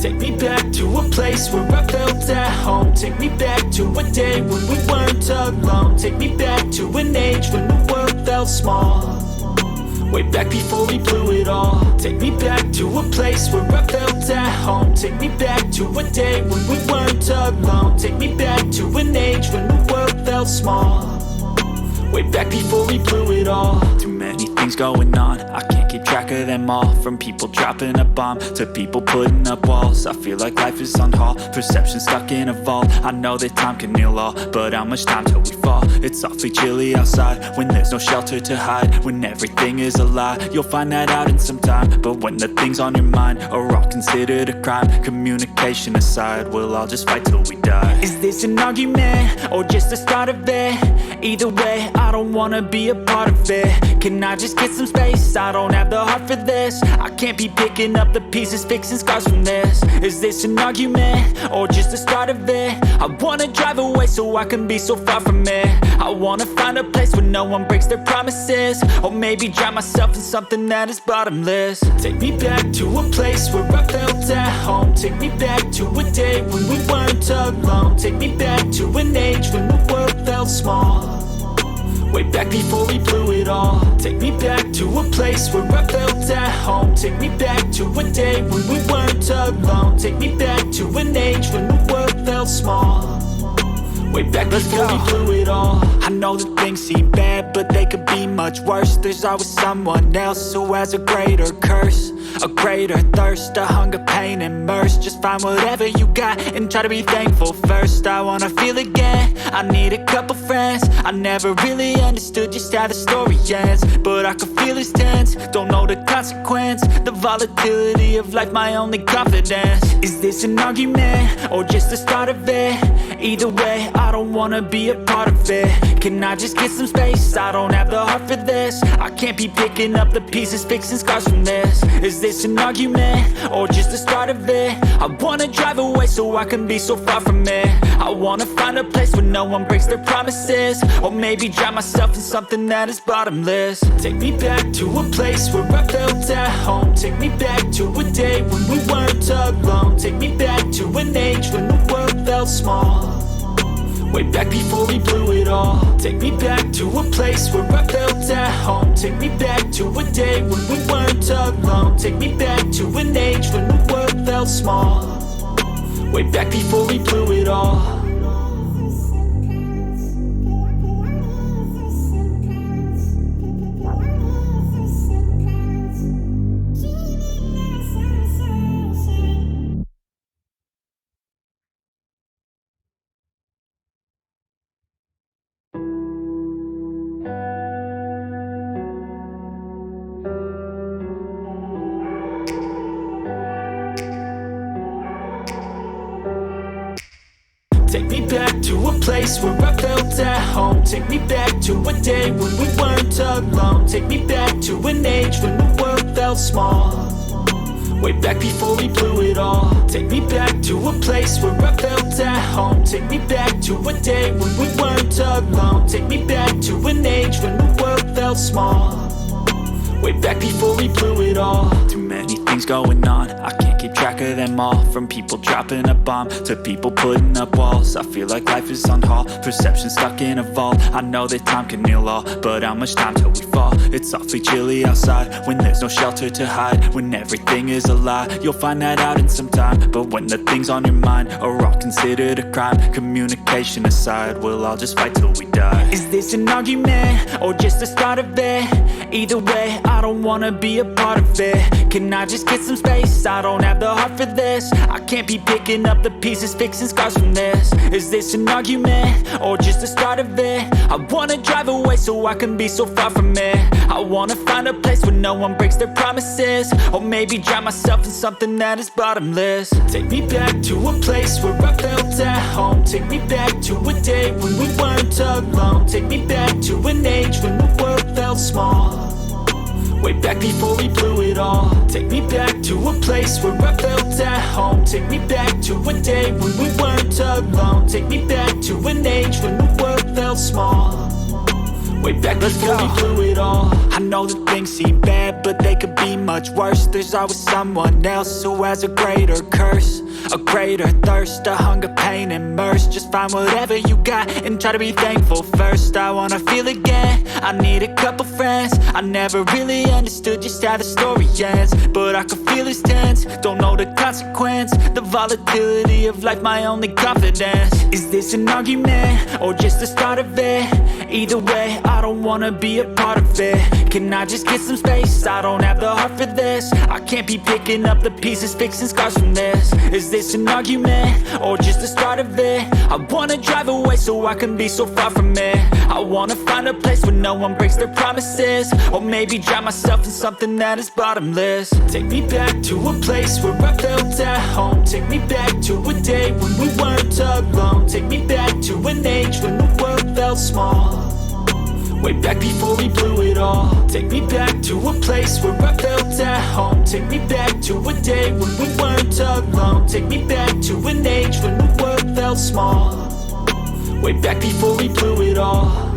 Take me back to a place where I felt at home. Take me back to a day when we weren't alone. Take me back to an age when the world felt small. Way back before we blew it all. Take me back to a place where I felt at home. Take me back to a day when we weren't alone. Take me back to an age when the world felt small. Way back before we blew it all. Too many things going on, I can't keep track of them all. From people dropping a bomb to people putting up walls. I feel like life is on hold, perception stuck in a vault. I know that time can heal all, but how much time till we fall? It's awfully chilly outside when there's no shelter to hide. When everything is a lie, you'll find that out in some time. But when the things on your mind are all considered a crime, communication aside, we'll all just fight till we die. Is this an argument or just the start of it? Either way, I don't wanna be a part of it. Can I just get some space? I don't have the heart for this. I can't be picking up the pieces, fixing scars from this. Is this an argument or just the start of it? I wanna drive away so I can be so far from it. I wanna find a place where no one breaks their promises. Or maybe drown myself in something that is bottomless. Take me back to a place where I felt at home. Take me back to a day when we weren't alone. Take me back to an age when the world felt small. Way back before we blew it all. Take me back to a place where I felt at home. Take me back to a day when we weren't alone. Take me back to an age when the world felt small. Way back before we blew it all. I know that things seem bad, but they could be much worse. There's always someone else who has a greater curse, a greater thirst, a hunger, pain, and mercy. Just find whatever you got and try to be thankful first. I wanna feel again, I need a couple friends. I never really understood just how the story ends, but I can feel it's tense, don't know the consequence. The volatility of life, my only confidence. Is this an argument or just the start of it? Either way, I don't wanna be a part of it. Can I just get some space? I don't have the heart for this. I can't be picking up the pieces, fixing scars from this. Is this an argument or just the start of it? I wanna drive away so I can be so far from it. I wanna find a place where no one breaks their promises. Or maybe drown myself in something that is bottomless. Take me back to a place where I felt at home. Take me back to a day when we weren't alone. Take me back to an age when the world felt small. Way back before we blew it all. Take me back to a place where I felt at home. Take me back to a day when we weren't alone. Take me back to an age when the world felt small. Way back before we blew it all. Take me back to a place where I felt at home. Take me back to a day when we weren't alone. Take me back to an age when the world felt small. Way back before we blew it all. Take me back to a place where I felt at home. Take me back to a day when we weren't alone. Take me back to an age when the world felt small. Way back before we blew it all. Too many things going on, I can't keep track of them all. From people dropping a bomb to people putting up walls. I feel like life is on hold, perception stuck in a vault. I know that time can heal all, but how much time till we fall? It's awfully chilly outside when there's no shelter to hide. When everything is a lie, you'll find that out in some time. But when the things on your mind are all considered a crime, communication aside, we'll all just fight till we die. Is this an argument or just the start of it? Either way, I don't wanna be a part of it. Can I just get some space? I don't have the heart for this. I can't be picking up the pieces, fixing scars from this. Is this an argument or just the start of it? I wanna drive away so I can be so far from it. I wanna find a place where no one breaks their promises. Or maybe drown myself in something that is bottomless. Take me back to a place where I felt at home. Take me back to a day when we weren't alone. Take me back to an age when the world felt small. Way back before we blew it all. Take me back to a place where I felt at home. Take me back to a day when we weren't alone. Take me back to an age when the world felt small. way back before we blew it all. I know that things seem bad, but they could be much worse. There's always someone else who has a greater curse, a greater thirst, a hunger, pain, and mercy. Just find whatever you got and try to be thankful first. I wanna feel again, I need a couple friends. I never really understood just how the story ends, but I can feel it's tense, don't know the consequence. The volatility of life, my only confidence. Is this an argument, or just the start of it? Either way, I don't wanna be a part of it. Can I just get some space? I don't have the heart for this. I can't be picking up the pieces, fixing scars from this. Is this an argument, or just the start of it? I wanna drive away so I can be so far from it. I wanna find a place where no one breaks their promises, or maybe drown myself in something that is bottomless. Take me back to a place where I felt at home. Take me back to a day when we weren't alone. Take me back to an age when the world felt small, way back before we blew it all. Take me back to a place where I felt at home. Take me back to a day when we weren't alone. Take me back to an age when the world felt small, way back before we blew it all.